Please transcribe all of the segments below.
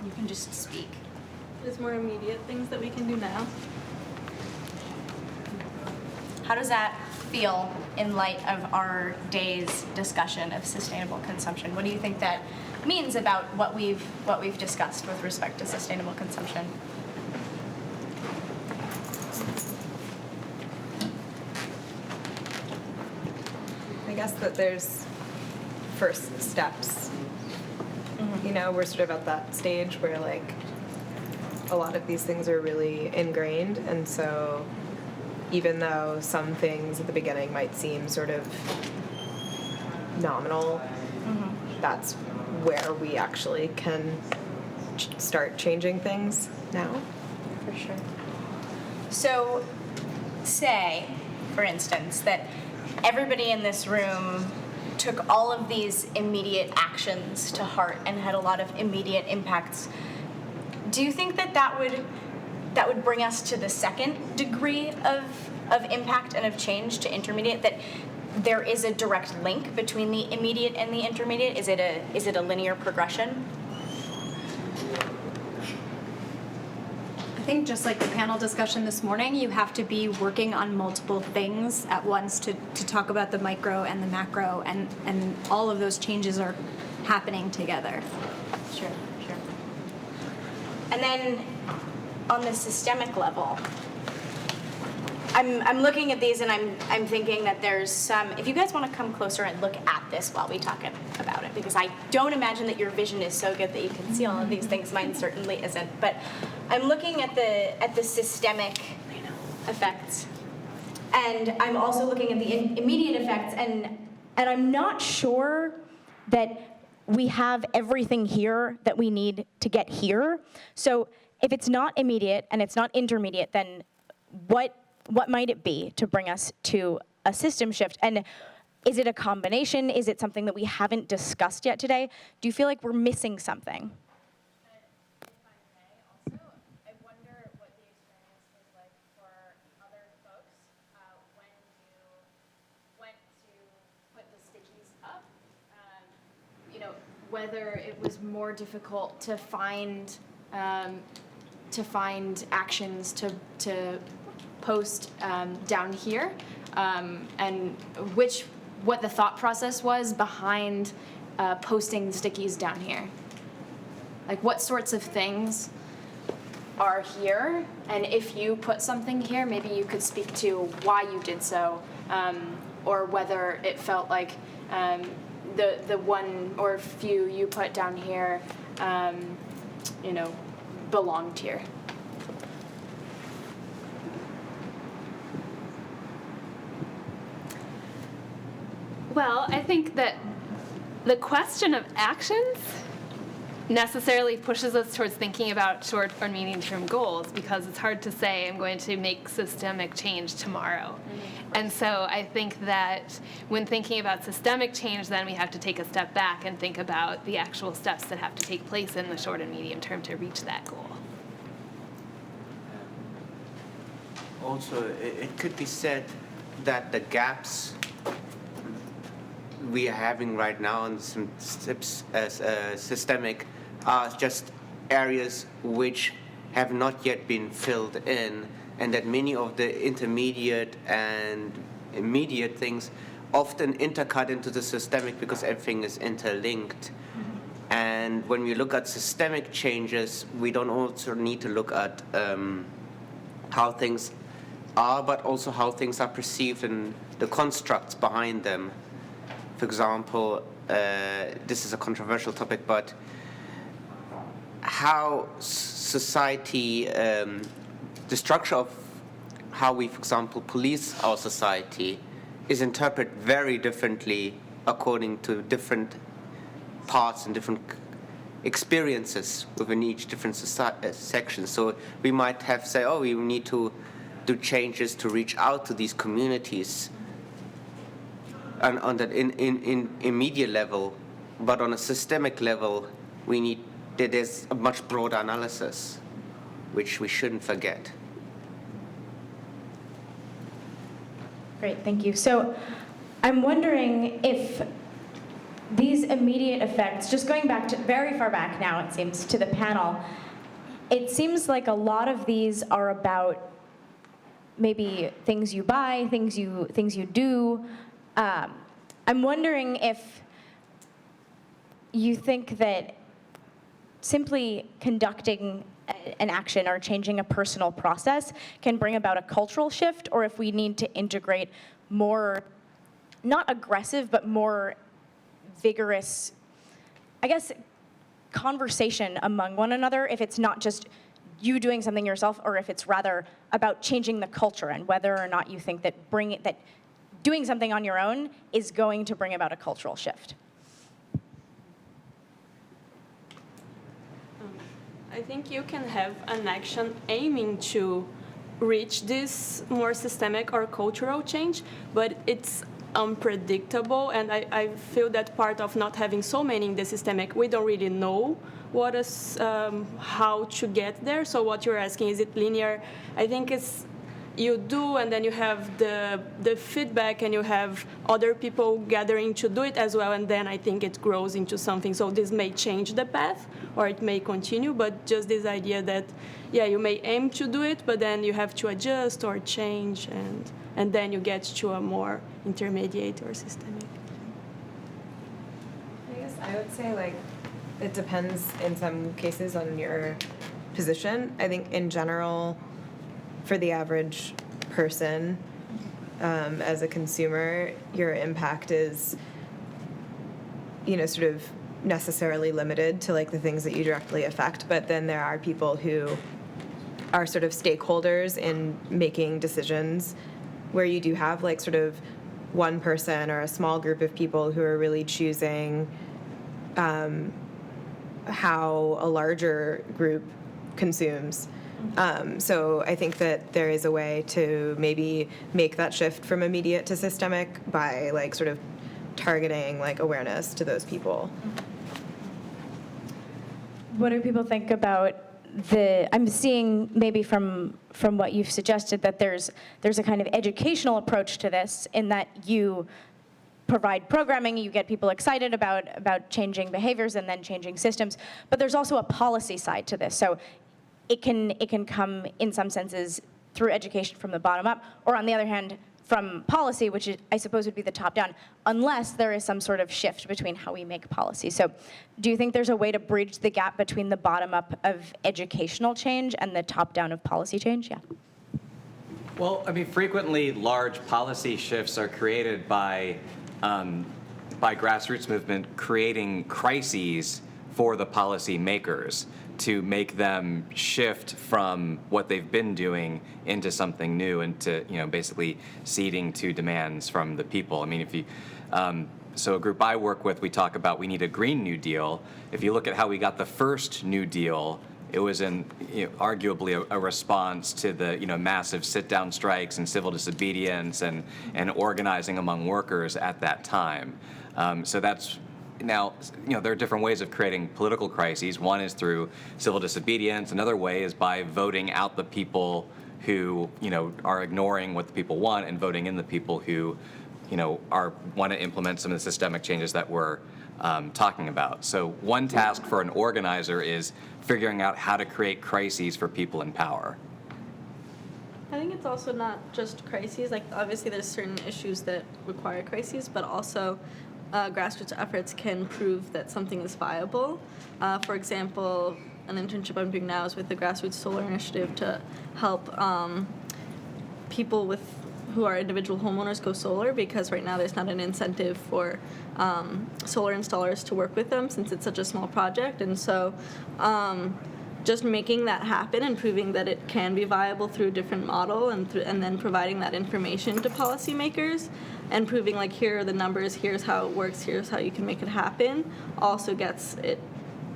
You can just speak. There's more immediate things that we can do now. How does that feel in light of our day's discussion of sustainable consumption? What do you think that means about what we've discussed with respect to sustainable consumption? I guess that there's first steps. You know, we're sort of at that stage where, like, a lot of these things are really ingrained, and so even though some things at the beginning might seem sort of nominal, that's where we actually can start changing things now. For sure. So, say, for instance, that everybody in this room took all of these immediate actions to heart and had a lot of immediate impacts. Do you think that would bring us to the second degree of impact and of change, to intermediate, that there is a direct link between the immediate and the intermediate? Is it a linear progression? I think just like the panel discussion this morning, you have to be working on multiple things at once to talk about the micro and the macro, and all of those changes are happening together. Sure. And then on the systemic level, I'm looking at these and I'm thinking that there's some, if you guys want to come closer and look at this while we talk about it, because I don't imagine that your vision is so good that you can see all of these things. Mine certainly isn't. But I'm looking at the systemic effects, and I'm also looking at the immediate effects, and I'm not sure that we have everything here that we need to get here. So if it's not immediate and it's not intermediate, then what might it be to bring us to a system shift? And is it a combination? Is it something that we haven't discussed yet today? Do you feel like we're missing something? If I may, also, I wonder what the experience was like for other folks when you went to put the stickies up. Whether it was more difficult to find actions to post down here, and what the thought process was behind posting the stickies down here. Like, what sorts of things are here, and if you put something here, maybe you could speak to why you did so, or whether it felt like the one or few you put down here, belonged here. Well, I think that the question of actions necessarily pushes us towards thinking about short or medium-term goals, because it's hard to say I'm going to make systemic change tomorrow. And so I think that when thinking about systemic change, then we have to take a step back and think about the actual steps that have to take place in the short and medium term to reach that goal. Also, it could be said that the gaps we are having right now on some steps as systemic are just areas which have not yet been filled in, and that many of the intermediate and immediate things often intercut into the systemic because everything is interlinked. And when we look at systemic changes, we don't also need to look at how things are, but also how things are perceived and the constructs behind them. For example, this is a controversial topic, but how society, the structure of how we, for example, police our society is interpreted very differently according to different parts and different experiences within each different section. So we might have say, we need to do changes to reach out to these communities and on that in immediate level, but on a systemic level, there's a much broader analysis, which we shouldn't forget. Great, thank you. So I'm wondering if these immediate effects, just going back to very far back now, it seems, to the panel, it seems like a lot of these are about maybe things you buy, things you do. I'm wondering if you think that simply conducting an action or changing a personal process can bring about a cultural shift, or if we need to integrate more, not aggressive, but more vigorous, I guess, conversation among one another, if it's not just you doing something yourself, or if it's rather about changing the culture, and whether or not you think that doing something on your own is going to bring about a cultural shift. I think you can have an action aiming to reach this more systemic or cultural change, but it's unpredictable, and I feel that part of not having so many in the systemic, we don't really know what is how to get there. So what you're asking, is it linear? I think it's you do, and then you have the feedback, and you have other people gathering to do it as well, and then I think it grows into something. So this may change the path, or it may continue, but just this idea that, yeah, you may aim to do it, but then you have to adjust or change, and then you get to a more intermediate or systemic. I guess I would say, like, it depends in some cases on your position. I think in general, for the average person, as a consumer, your impact is, sort of necessarily limited to, like, the things that you directly affect. But then there are people who are sort of stakeholders in making decisions, where you do have, like, sort of one person or a small group of people who are really choosing how a larger group consumes. So I think that there is a way to maybe make that shift from immediate to systemic by, like, sort of targeting, like, awareness to those people. What do people think about I'm seeing maybe from what you've suggested that there's a kind of educational approach to this, in that you provide programming, you get people excited about changing behaviors and then changing systems, but there's also a policy side to this. So it can come in some senses through education from the bottom up, or on the other hand, from policy, which I suppose would be the top down, unless there is some sort of shift between how we make policy. So do you think there's a way to bridge the gap between the bottom up of educational change and the top down of policy change? Yeah. Well, I mean, frequently large policy shifts are created by grassroots movement creating crises for the policy makers to make them shift from what they've been doing into something new, into, basically ceding to demands from the people. I mean, if you, so a group I work with, we talk about we need a Green New Deal. If you look at how we got the first New Deal, it was arguably a response to the massive sit-down strikes and civil disobedience and organizing among workers at that time. So that's. Now, there are different ways of creating political crises. One is through civil disobedience. Another way is by voting out the people who, are ignoring what the people want, and voting in the people who, want to implement some of the systemic changes that we're talking about. So one task for an organizer is figuring out how to create crises for people in power. I think it's also not just crises. Like, obviously there's certain issues that require crises, but also grassroots efforts can prove that something is viable. For example, an internship I'm doing now is with the Grassroots Solar Initiative to help people who are individual homeowners go solar, because right now there's not an incentive for solar installers to work with them, since it's such a small project. And so just making that happen and proving that it can be viable through a different model, and then providing that information to policymakers and proving, like, here are the numbers, here's how it works, here's how you can make it happen, also gets it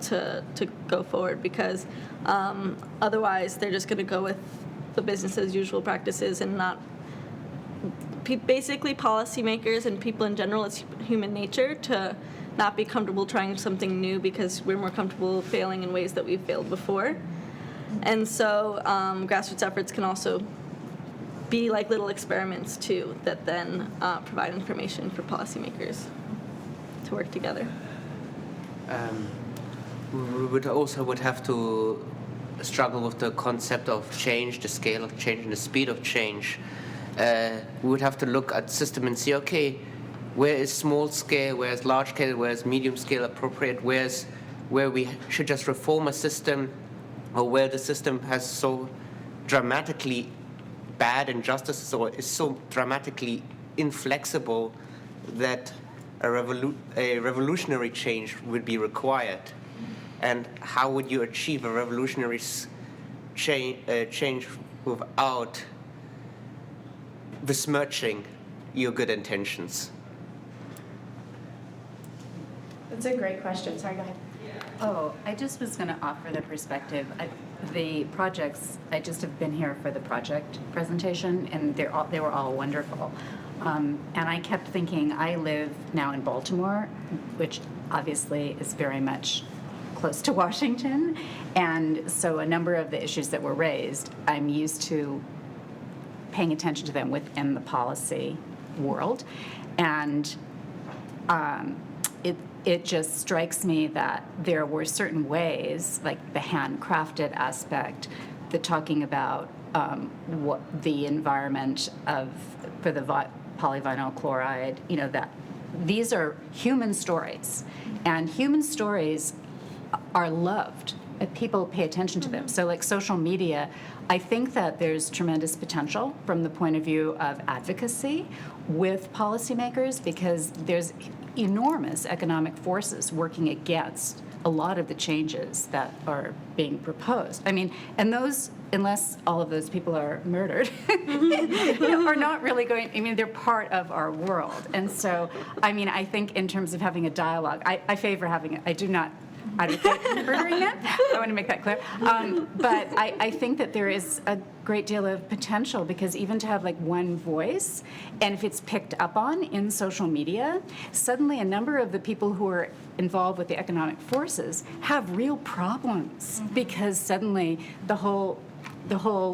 to go forward, because otherwise they're just going to go with the business as usual practices and not. Basically, policymakers and people in general, it's human nature to not be comfortable trying something new, because we're more comfortable failing in ways that we've failed before. And so grassroots efforts can also be like little experiments too, that then provide information for policymakers to work together. We would have to struggle with the concept of change, the scale of change, and the speed of change. We would have to look at system and see, okay, where is small scale, where is large scale, where is medium scale appropriate, where we should just reform a system, or where the system has so dramatically bad injustices or is so dramatically inflexible that a revolutionary change would be required. And how would you achieve a revolutionary change without besmirching your good intentions? That's a great question. Sorry, go ahead. Oh, I just was going to offer the perspective. The projects, I just have been here for the project presentation, and they were all wonderful. And I kept thinking, I live now in Baltimore, which obviously is very much close to Washington, and so a number of the issues that were raised, I'm used to paying attention to them within the policy world, and it just strikes me that there were certain ways, like the handcrafted aspect, the talking about what the environment for the polyvinyl chloride, that these are human stories, and human stories are loved. People pay attention to them. So like social media, I think that there's tremendous potential from the point of view of advocacy with policymakers, because there's enormous economic forces working against a lot of the changes that are being proposed. I mean, and those, unless all of those people are murdered, are not really going, they're part of our world. And so, I think in terms of having a dialogue, I favor having it. I do not advocate murdering them. I want to make that clear. But I think that there is a great deal of potential, because even to have like one voice, and if it's picked up on in social media, suddenly a number of the people who are involved with the economic forces have real problems, because suddenly the whole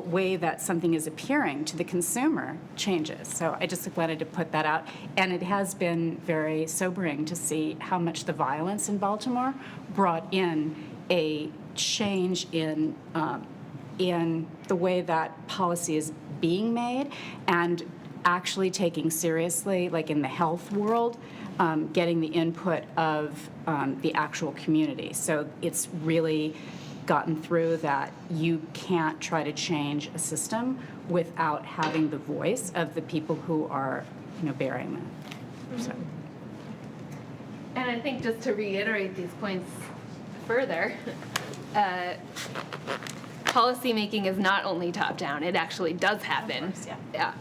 way that something is appearing to the consumer changes. So I just wanted to put that out. And it has been very sobering to see how much the violence in Baltimore brought in a change in the way that policy is being made, and actually taking seriously, like in the health world, getting the input of the actual community. So it's really gotten through that you can't try to change a system without having the voice of the people who are, bearing that. So. And I think just to reiterate these points further, policy making is not only top down; it actually does happen. Of course, yeah.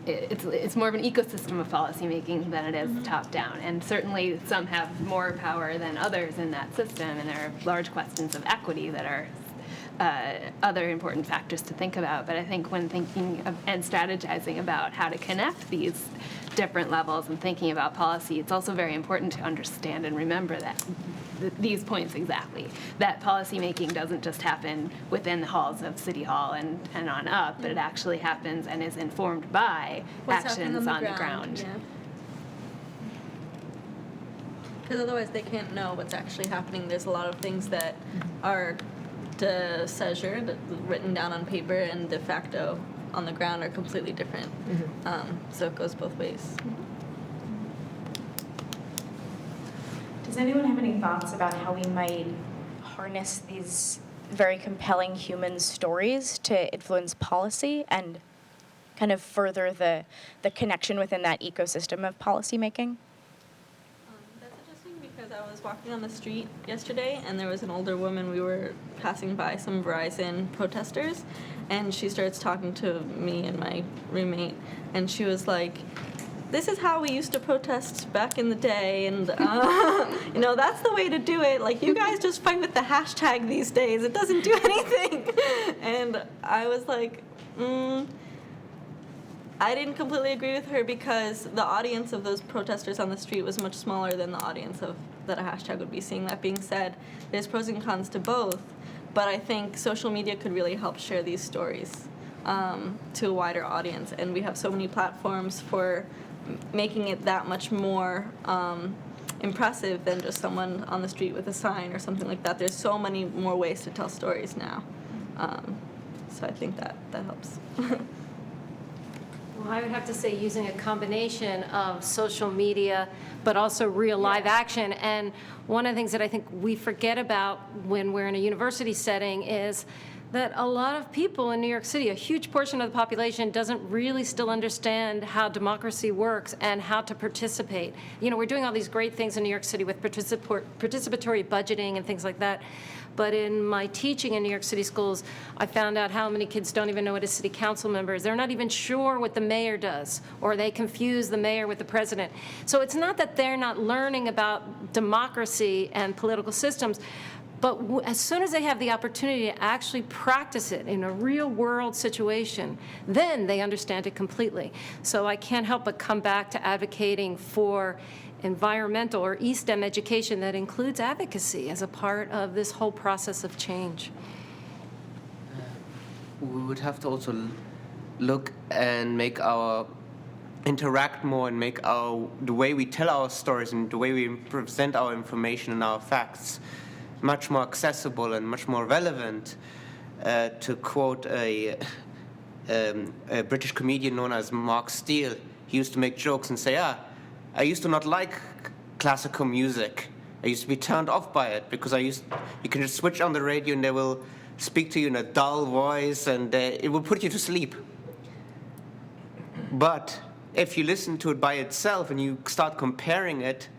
It's more of an ecosystem of policy making than it is top down, and certainly some have more power than others in that system, and there are large questions of equity that are other important factors to think about. But I think when thinking of, and strategizing about how to connect these different levels and thinking about policy, it's also very important to understand and remember that these points exactly, that policy making doesn't just happen within the halls of City Hall and on up, but it actually happens and is informed by actions on the ground. Yeah. Because otherwise they can't know what's actually happening. There's a lot of things that are de jure, written down on paper, and de facto on the ground are completely different. So it goes both ways. Does anyone have any thoughts about how we might harness these very compelling human stories to influence policy and kind of further the connection within that ecosystem of policymaking? That's interesting, because I was walking on the street yesterday, and there was an older woman. We were passing by some Verizon protesters, and she starts talking to me and my roommate, and she was like, this is how we used to protest back in the day, and that's the way to do it. Like, you guys just fight with the hashtag these days. It doesn't do anything. And I was like, I didn't completely agree with her, because the audience of those protesters on the street was much smaller than the audience that a hashtag would be seeing. That being said, there's pros and cons to both, but I think social media could really help share these stories to a wider audience, and we have so many platforms for making it that much more impressive than just someone on the street with a sign or something like that. There's so many more ways to tell stories now. So I think that helps. Well, I would have to say using a combination of social media, but also real live action. And one of the things that I think we forget about when we're in a university setting is that a lot of people in New York City, a huge portion of the population, doesn't really still understand how democracy works and how to participate. You know, we're doing all these great things in New York City with participatory budgeting and things like that. But in my teaching in New York City schools, I found out how many kids don't even know what a city council member is. They're not even sure what the mayor does, or they confuse the mayor with the president. So it's not that they're not learning about democracy and political systems, but as soon as they have the opportunity to actually practice it in a real world situation, then they understand it completely. So I can't help but come back to advocating for environmental or eSTEM education that includes advocacy as a part of this whole process of change. We would have to also look and interact more and make the way we tell our stories and the way we present our information and our facts much more accessible and much more relevant. To quote a British comedian known as Mark Steele, he used to make jokes and say, I used to not like classical music. I used to be turned off by it because you can just switch on the radio and they will speak to you in a dull voice and it will put you to sleep. But if you listen to it by itself and you start comparing it,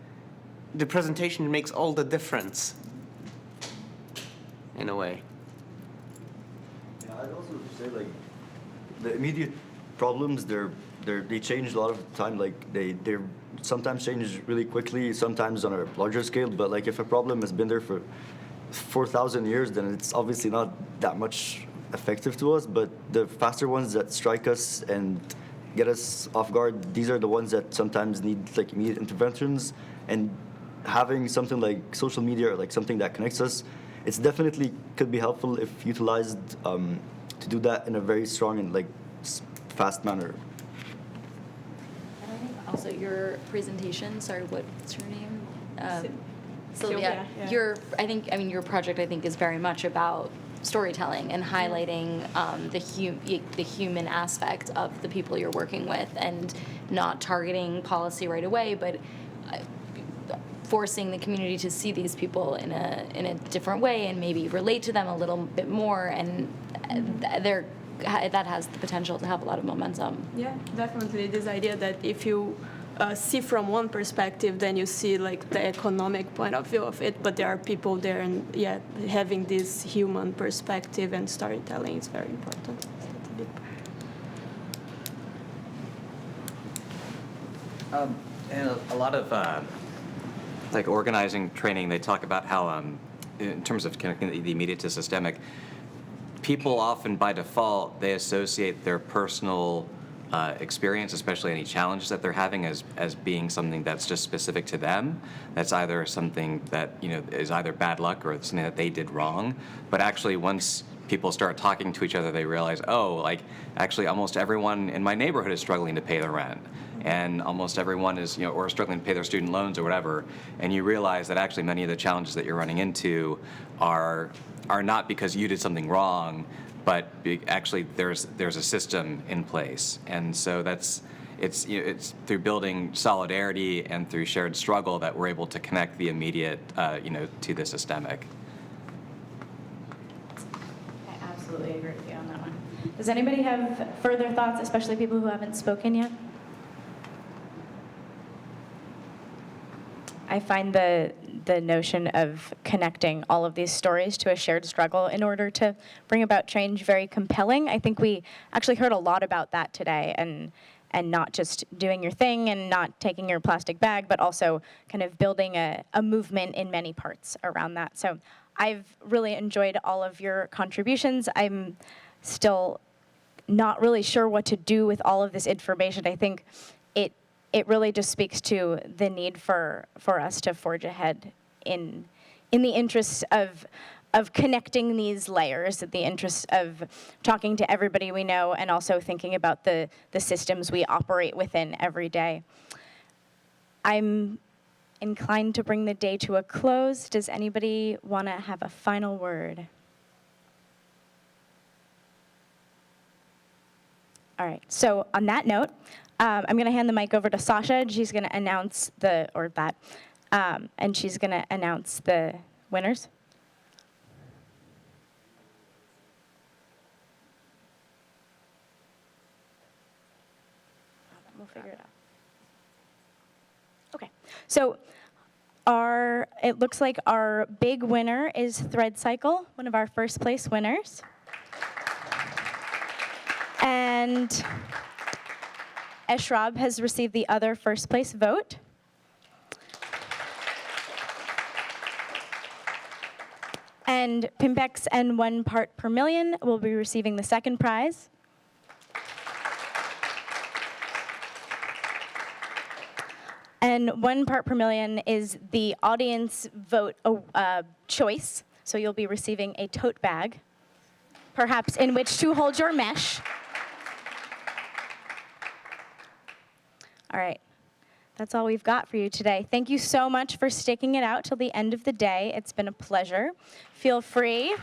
the presentation makes all the difference, in a way. Yeah, I'd also say like the immediate problems they change a lot of the time. Like they're sometimes change really quickly, sometimes on a larger scale. But like if a problem has been there for 4,000 years, then it's obviously not that much effective to us. But the faster ones that strike us and get us off guard, these are the ones that sometimes need like immediate interventions. And having something like social media or like something that connects us, it's definitely could be helpful if utilized to do that in a very strong and like fast manner. And I think also your presentation, sorry, what's your name? Sylvia. Yeah. Your project I think is very much about storytelling and highlighting the human aspect of the people you're working with, and not targeting policy right away, but forcing the community to see these people in a different way and maybe relate to them a little bit more, and that has the potential to have a lot of momentum. Yeah, definitely. This idea that if you see from one perspective, then you see like the economic point of view of it, but there are people there, and having this human perspective and storytelling is very important. And a lot of like organizing training, they talk about how, in terms of connecting the immediate to systemic, people often by default they associate their personal experience, especially any challenges that they're having, as being something that's just specific to them. That's either something that is either bad luck or something that they did wrong. But actually, once people start talking to each other, they realize, actually almost everyone in my neighborhood is struggling to pay their rent. And almost everyone is, or struggling to pay their student loans or whatever. And you realize that actually many of the challenges that you're running into are not because you did something wrong, but actually there's a system in place. And so it's through building solidarity and through shared struggle that we're able to connect the immediate, to the systemic. I absolutely agree with you on that one. Does anybody have further thoughts, especially people who haven't spoken yet? I find the notion of connecting all of these stories to a shared struggle in order to bring about change very compelling. I think we actually heard a lot about that today, and not just doing your thing and not taking your plastic bag, but also kind of building a movement in many parts around that. So I've really enjoyed all of your contributions. I'm still not really sure what to do with all of this information. I think it really just speaks to the need for us to forge ahead in the interests of connecting these layers, the interests of talking to everybody we know, and also thinking about the systems we operate within every day. I'm inclined to bring the day to a close. Does anybody want to have a final word? All right, so on that note, I'm going to hand the mic over to Sasha, and she's going to announce and she's going to announce the winners. We'll figure it out. Okay, so it looks like our big winner is Thread Cycle, one of our first place winners. And Eshrab has received the other first place vote. And Pimpex and 1 part per million will be receiving the second prize. And 1 part per million is the audience vote choice. So you'll be receiving a tote bag, perhaps in which to hold your mesh. All right, that's all we've got for you today. Thank you so much for sticking it out till the end of the day. It's been a pleasure. Feel free.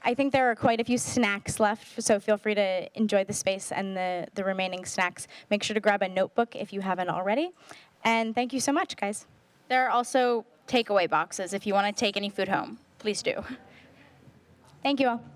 I think there are quite a few snacks left, so feel free to enjoy the space and the remaining snacks. Make sure to grab a notebook if you haven't already. And thank you so much, guys. There are also takeaway boxes if you want to take any food home. Please do. Thank you all.